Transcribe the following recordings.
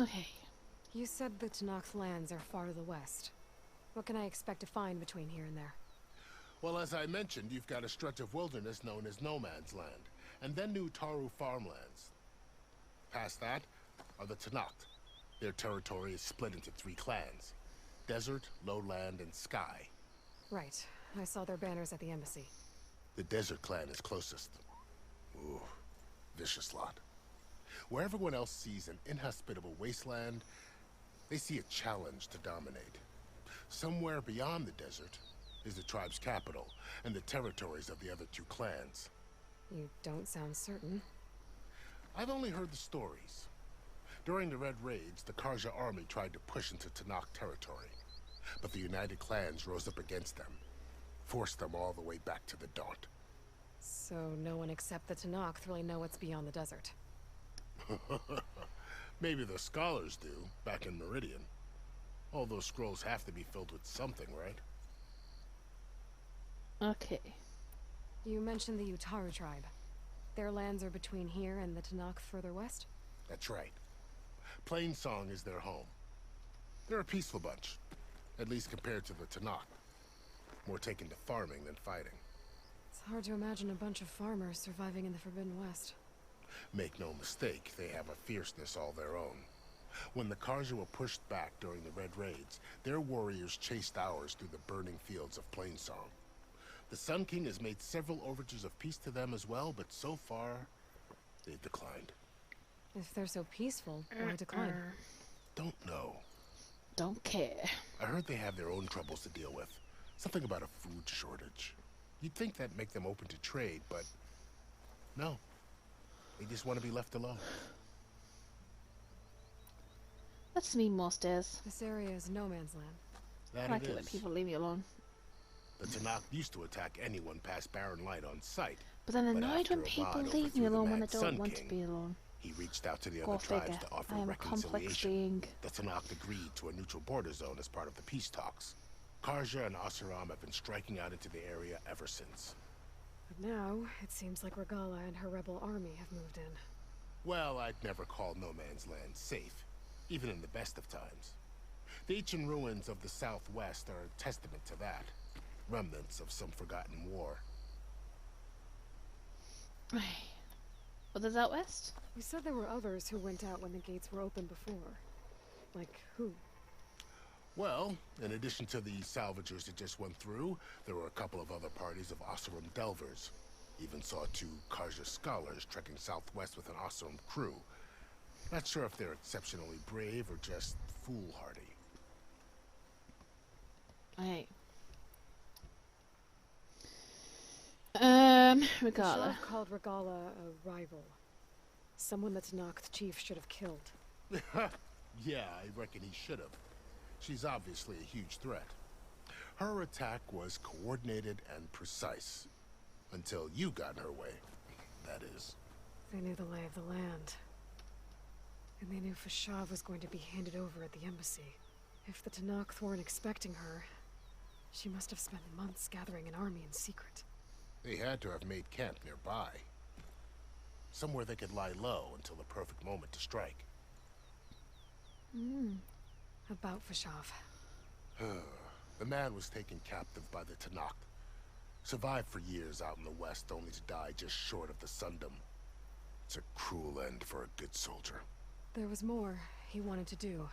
Okay. You said the Tanakh lands are far to the west. What can I expect to find between here and there? Well, as I mentioned, you've got a stretch of wilderness known as No Man's Land, and then New Taru farmlands. Past that are the Tanakh. Their territory is split into three clans: Desert, Lowland, and Sky. Right. I saw their banners at the embassy. The Desert clan is closest. Ooh, vicious lot. Where everyone else sees an inhospitable wasteland, they see a challenge to dominate. Somewhere beyond the desert is the tribe's capital and the territories of the other two clans. You don't sound certain. I've only heard the stories. During the Red Raids, the Karja army tried to push into Tanakh territory, but the United Clans rose up against them, forced them all the way back to the Daunt. So no one except the Tanakh really know what's beyond the desert. Maybe the scholars do, back in Meridian. All those scrolls have to be filled with something, right? Okay. You mentioned the Utaru tribe. Their lands are between here and the Tanakh further west? That's right. Plainsong is their home. They're a peaceful bunch, at least compared to the Tanakh. More taken to farming than fighting. It's hard to imagine a bunch of farmers surviving in the Forbidden West. Make no mistake, they have a fierceness all their own. When the Karja were pushed back during the Red Raids, their warriors chased ours through the burning fields of Plainsong. The Sun King has made several overtures of peace to them as well, but so far, they've declined. If they're so peaceful, why decline? Don't know. Don't care. I heard they have their own troubles to deal with. Something about a food shortage. You'd think that'd make them open to trade, but no. They just want to be left alone. That's me most days. This area is no man's land. That I it like it when is. people leave me alone. The Tanakh used to attack anyone past Barren Light on sight. But I'm annoyed after when people Avad leave me overthrew the alone when I Mad don't Sun want to King, be alone. he reached out to the Go other tribes figure. to offer I am a complex reconciliation. being. The Tanakh agreed to a neutral border zone as part of the peace talks. Karja and Asuram have been striking out into the area ever since. But now, it seems like Regala and her rebel army have moved in. Well, I'd never call No Man's Land safe, even in the best of times. The ancient ruins of the southwest are a testament to that. Remnants of some forgotten war. But there's out west? You said there were others who went out when the gates were open before. Like who? Well, in addition to the salvagers that just went through, there were a couple of other parties of Oseram delvers. Even saw two Karja scholars trekking southwest with an Oseram crew. Not sure if they're exceptionally brave or just foolhardy. Hey. Regala. Shah called Regala a rival. Someone that Tanakh chief should have killed. Yeah, I reckon he should have. She's obviously a huge threat. Her attack was coordinated and precise. Until you got in her way, that is. They knew the lay of the land. And they knew Fashav was going to be handed over at the embassy. If the Tanakh weren't expecting her, she must have spent months gathering an army in secret. They had to have made camp nearby. Somewhere they could lie low until the perfect moment to strike. About Fashav. The man was taken captive by the Tanakh. Survived for years out in the west, only to die just short of the Sundom. It's a cruel end for a good soldier. There was more he wanted to do.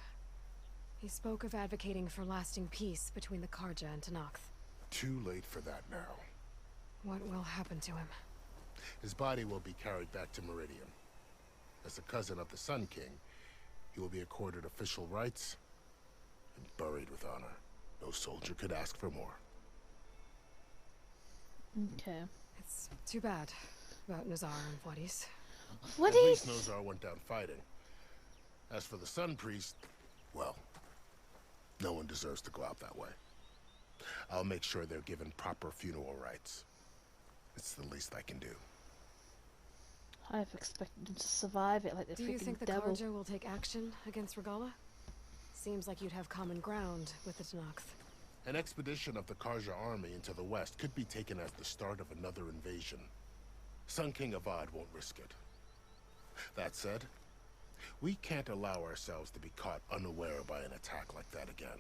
He spoke of advocating for lasting peace between the Karja and Tanakh. Too late for that now. What will happen to him? His body will be carried back to Meridian. As a cousin of the Sun King, he will be accorded official rights and buried with honor. No soldier could ask for more. Okay. It's too bad about Nazar and Wadis. What At least is? Nozar went down fighting. As for the Sun Priest, well, no one deserves to go out that way. I'll make sure they're given proper funeral rites. It's the least I can do. I've expected him to survive it like the Do you freaking think the devil. Karja will take action against Regala? Seems like you'd have common ground with the Tanakh. An expedition of the Karja army into the west could be taken as the start of another invasion. Sun King Avad won't risk it. That said, We can't allow ourselves to be caught unaware by an attack like that again.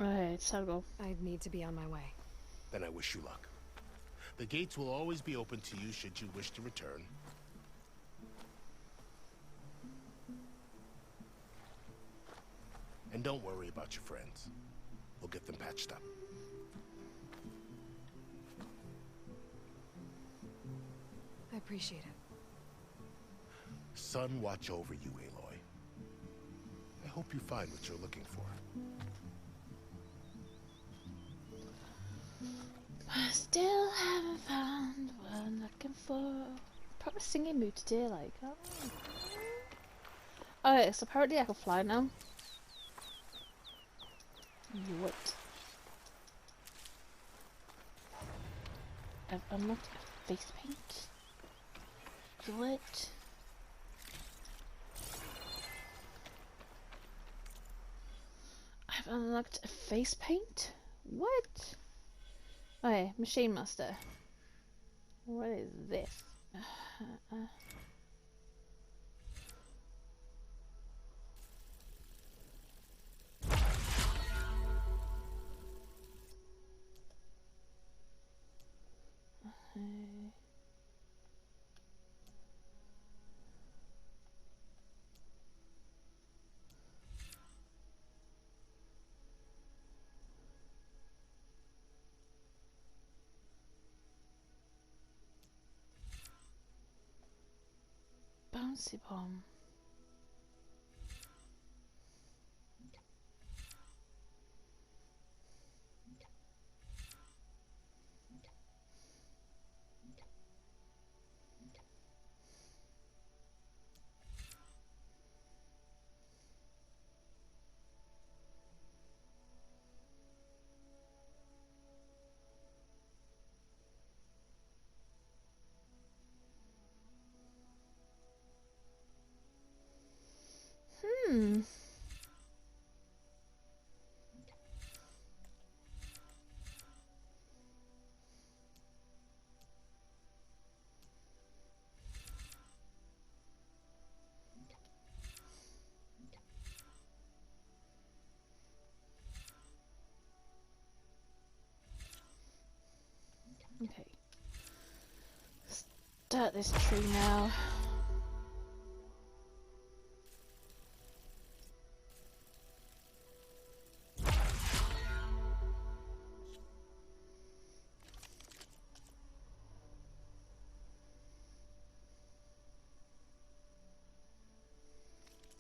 Right, so go. I need to be on my way. Then I wish you luck. The gates will always be open to you should you wish to return. And don't worry about your friends. We'll get them patched up. I appreciate it. Sun watch over you, Aloy. I hope you find what you're looking for. I still haven't found what I'm looking for. Probably singing mood today, like. Oh, so apparently I can fly now. What? I've unlocked a face paint. What? I've unlocked a face paint? What? Oh yeah, Machine Master. What is this? Bouncy bomb. Hmm. Okay. Start this tree now.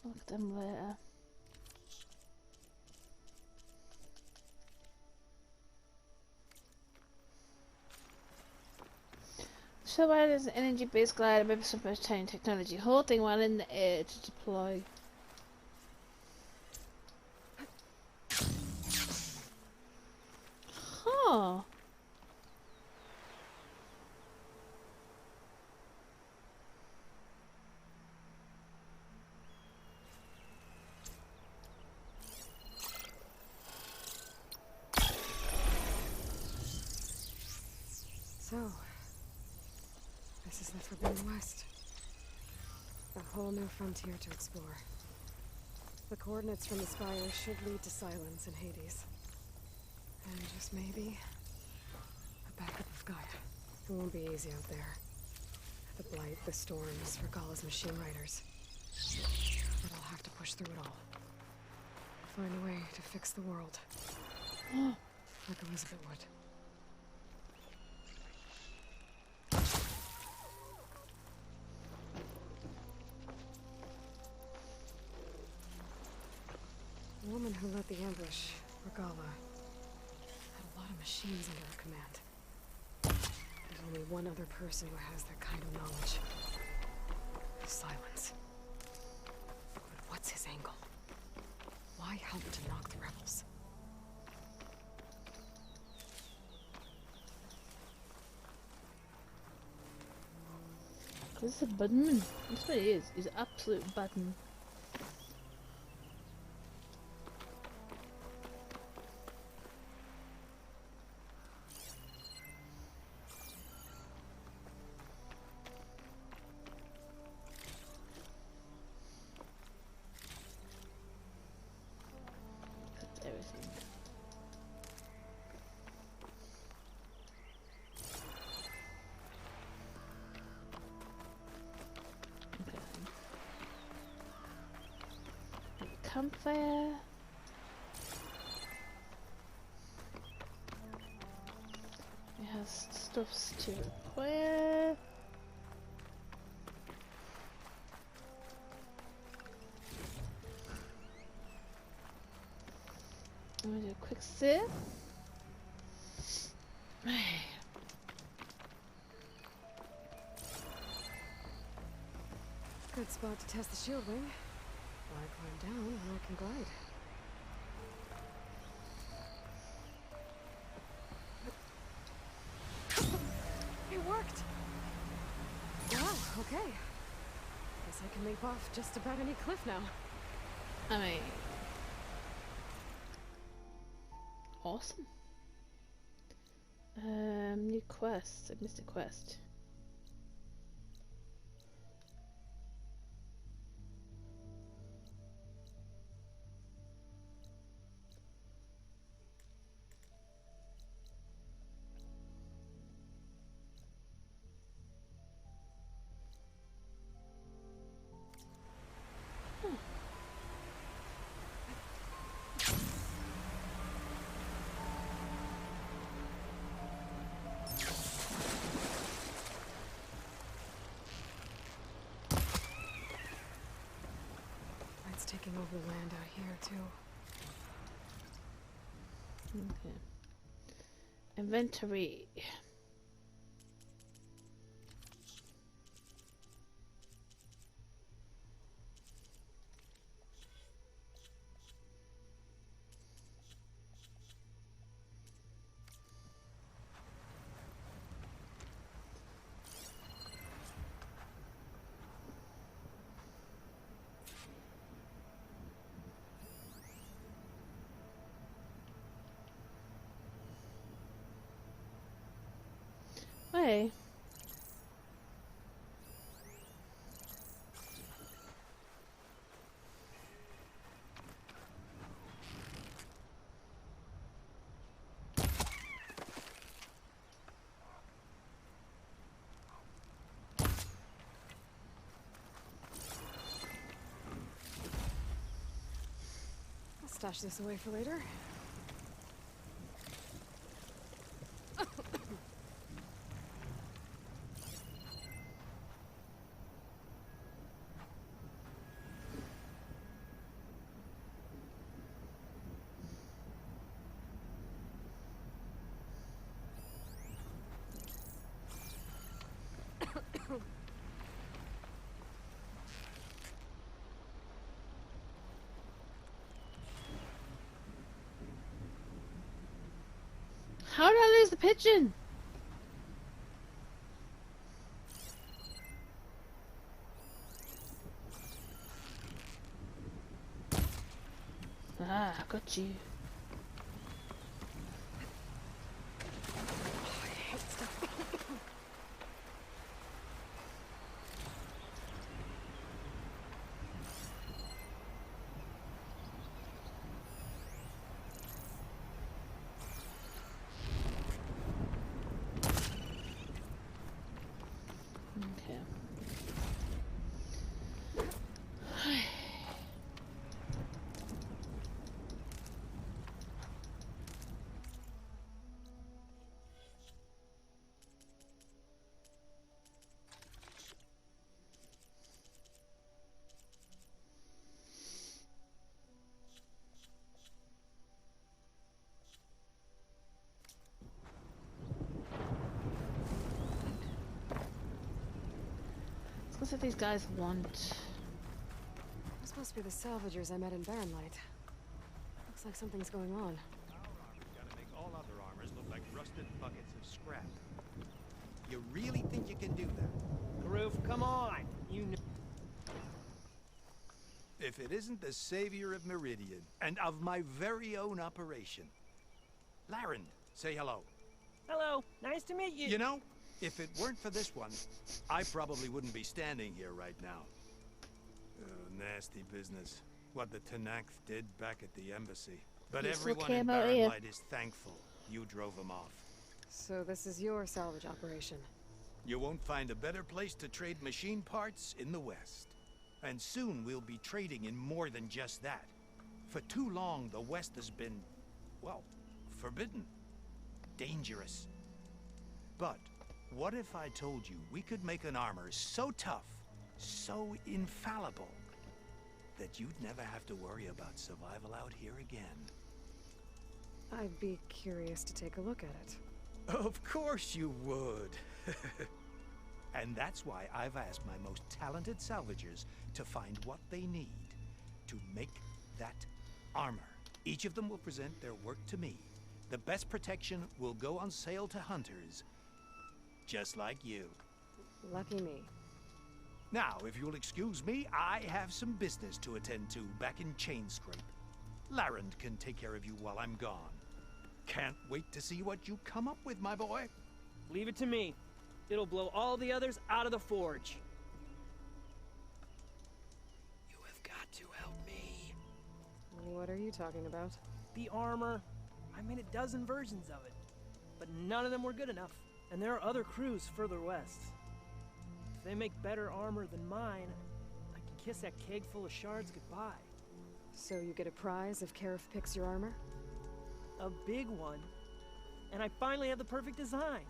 Look at them later. So why does an energy-based glider maybe some pertaining technology holding while in the air to deploy? Huh. So, this is the Forbidden West. A whole new frontier to explore. The coordinates from the spire should lead to Silence and Hades. And just maybe, a backup of Gaia. It won't be easy out there. The Blight, the Storms, Regala's machine riders. But I'll have to push through it all. Find a way to fix the world. Like Elizabeth would. The woman who led the ambush, Regala, had a lot of machines under her command. There's only one other person who has that kind of knowledge. Silence. But what's his angle? Why help to knock the rebels? Cause it's a button. That's what it is. It's an absolute button. campfire. It has stuffs to require. I'm gonna do a quick sip. Good spot to test the shield wing. Why climb down when I can glide? It worked! Wow, okay. Guess I can leap off just about any cliff now. I mean, awesome. New quest. I missed a quest. It's taking over the land out here, too. Okay. Inventory. Hey. I'll stash this away for later. How did I lose the pigeon? Ah, got you. Okay. Let's see what these guys want. This must be the salvagers I met in Barren Light. Looks like something's going on. Our armor's gotta make all other armors look like rusted buckets of scrap. You really think you can do that? Karoof, come on! You know. If it isn't the savior of Meridian, and of my very own operation. Laren, say hello. Hello, nice to meet you. You know, if it weren't for this one, I probably wouldn't be standing here right now. Nasty business. What the Tenakth did back at the embassy. But This everyone came in out Barren here. Light is thankful you drove them off. So this is your salvage operation. You won't find a better place to trade machine parts in the West. And soon we'll be trading in more than just that. For too long, the West has been, well, forbidden. Dangerous. But what if I told you we could make an armor so tough, so infallible, that you'd never have to worry about survival out here again? I'd be curious to take a look at it. Of course you would. And that's why I've asked my most talented salvagers to find what they need to make that armor. Each of them will present their work to me. The best protection will go on sale to hunters, just like you. Lucky me. Now, if you'll excuse me, I have some business to attend to back in Chainscrape. Larrand can take care of you while I'm gone. Can't wait to see what you come up with, my boy. Leave it to me. It'll blow all the others out of the forge. You have got to help me. What are you talking about? The armor. I made a dozen versions of it, but none of them were good enough. And there are other crews further west. If they make better armor than mine, I can kiss that keg full of shards goodbye. So you get a prize if Karif picks your armor? A big one. And I finally have the perfect design.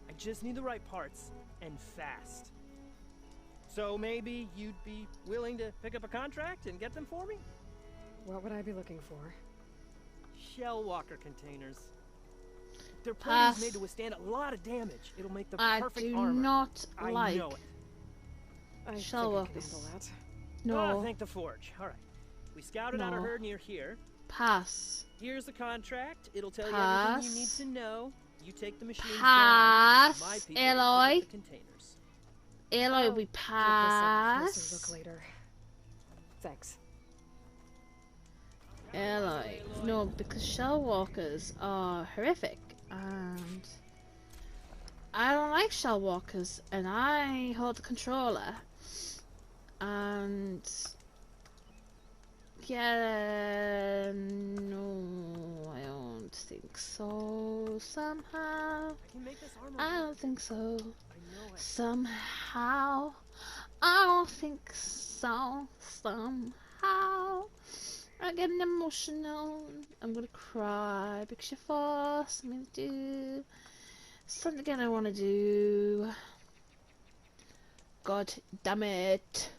I just need the right parts, and fast. So maybe you'd be willing to pick up a contract and get them for me? What would I be looking for? Shell walker containers. They're Pass. plating made to withstand a lot of damage. It'll make the I perfect do armor. not I like know it. I shell think I can walkers. handle that. No. Thank the forge. All right. We scouted out our No. herd near here. Pass. Here's the contract. It'll tell you Pass. everything you need to know. You take the machines Pass. down. My people Aloy. pick up the containers. Aloy, I'll we give this a pass. closer look later. Thanks. Aloy. No, because shell walkers are horrific, and I don't like shell walkers, and I hold the controller, and yeah, no, I don't think so. Somehow, I can make this armor. I work. don't think so. I know it. Somehow, I don't think so. Somehow, I get emotional. I'm gonna cry because you forced me to do something I want to do. God damn it.